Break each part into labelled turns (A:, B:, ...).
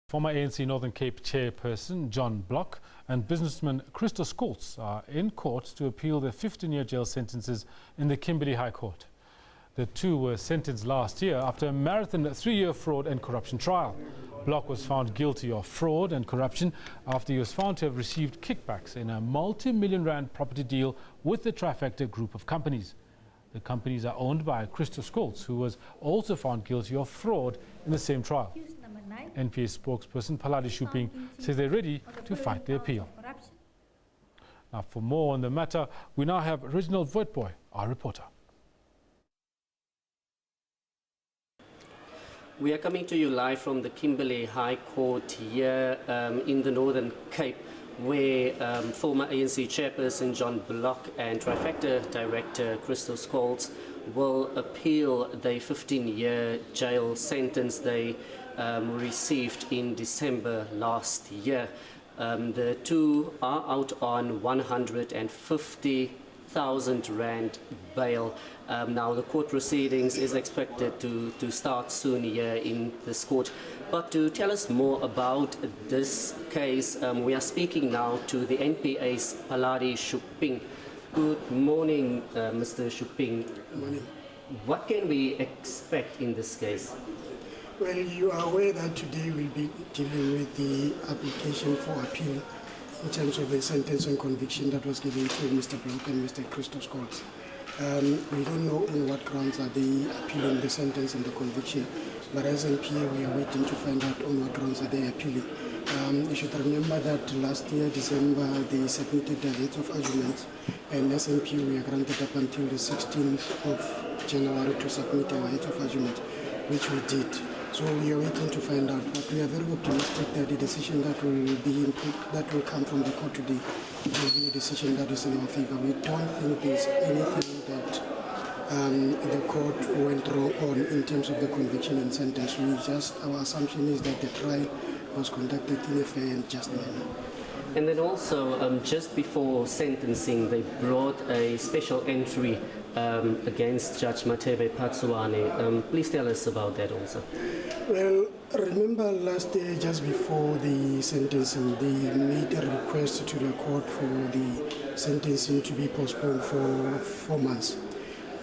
A: Former ANC Northern Cape chairperson John Block and businessman Christo Scholtz are in court to appeal their 15-year jail sentences in the Kimberley High Court. The two were sentenced last year after a marathon 3-year fraud and corruption trial. Block was found guilty of fraud and corruption after he was found to have received kickbacks in a multi-million rand property deal with the Trifecta group of companies. The companies are owned by Christo Scholtz, who was also found guilty of fraud in the same trial. NPA spokesperson Paladi Shuping says they're ready to fight the appeal. Now, for more on the matter, we now have Reginald Voetboy, our reporter.
B: We are coming to you live from the Kimberley High Court here in the Northern Cape, where former ANC chairperson John Block and Trifecta director Christo Scholtz will appeal the 15-year jail sentence they received in December last year. The two are out on 150,000 rand bail. Now the court proceedings is expected to start soon here in this court. But to tell us more about this case, we are speaking now to the NPA's Paladi Shuping. Good morning, Mr. Shuping.
C: Good morning.
B: What can we expect in this case?
C: Well, you are aware that today we'll be dealing with the application for appeal in terms of the sentence and conviction that was given to Mr. Block and Mr. Christo Scholtz. We don't know on what grounds are they appealing the sentence and the conviction, but as NPA we are waiting to find out on what grounds are they appealing. You should remember that last year, December, they submitted their heads of arguments, and as NPA we are granted up until the 16th of January to submit our heads of argument, which we did. So we are waiting to find out, but we are very optimistic that the decision that will come from the court today will be a decision that is in our favor. We don't think there's anything that the court went wrong on in terms of the conviction and sentence. Our assumption is that the trial was conducted in a fair and just manner.
B: And then also, just before sentencing, they brought a special entry against Judge Matebe Patsuane. Please tell us about that also.
C: Well, remember last year, just before the sentencing, they made a request to the court for the sentencing to be postponed for 4 months.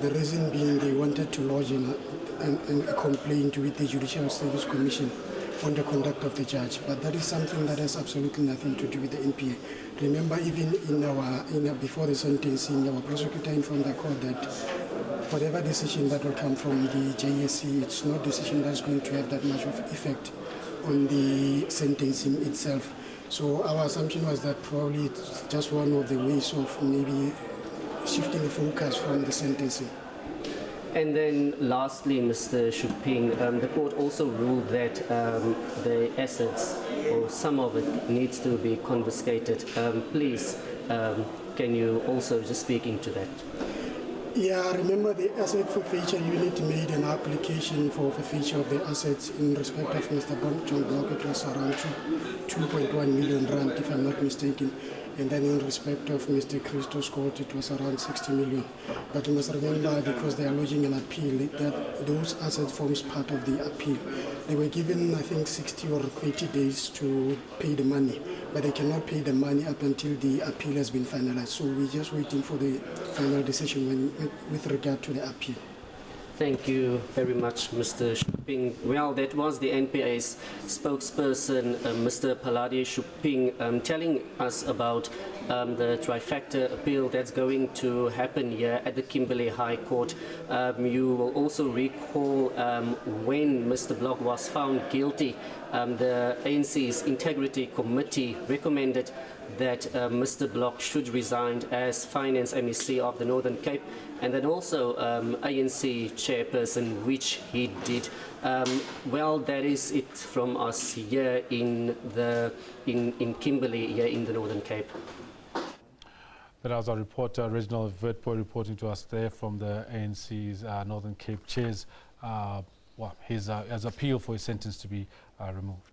C: The reason being they wanted to lodge a complaint with the Judicial Service Commission on the conduct of the judge, but that is something that has absolutely nothing to do with the NPA. Remember, even before the sentencing, our prosecutor informed the court that whatever decision that will come from the JSC, it's not a decision that's going to have that much of effect on the sentencing itself. So our assumption was that probably it's just one of the ways of maybe shifting the focus from the sentencing.
B: And then lastly, Mr. Shuping, the court also ruled that the assets, or some of it, needs to be confiscated. Please, can you also just speak into that?
C: Yeah, remember the asset forfeiture unit made an application for forfeiture of the assets in respect of Mr. John Block. It was around 2.1 million rand, if I'm not mistaken. And then in respect of Mr. Christo Scholtz, it was around 60 million. But you must remember, because they are lodging an appeal, that those assets forms part of the appeal. They were given, I think, 60 or 30 days to pay the money, but they cannot pay the money up until the appeal has been finalized. So we're just waiting for the final decision with regard to the appeal.
B: Thank you very much, Mr. Shuping. Well, that was the NPA's spokesperson, Mr. Paladi Shuping, telling us about the Trifecta appeal that's going to happen here at the Kimberley High Court. You will also recall when Mr. Block was found guilty, the ANC's Integrity Committee recommended that Mr. Block should resign as Finance MEC of the Northern Cape, and then also ANC chairperson, which he did. Well, that is it from us here in Kimberley, here in the Northern Cape.
A: That was our reporter, Reginald Voetboy, reporting to us there from the ANC's Northern Cape chairs. His appeal for his sentence to be removed.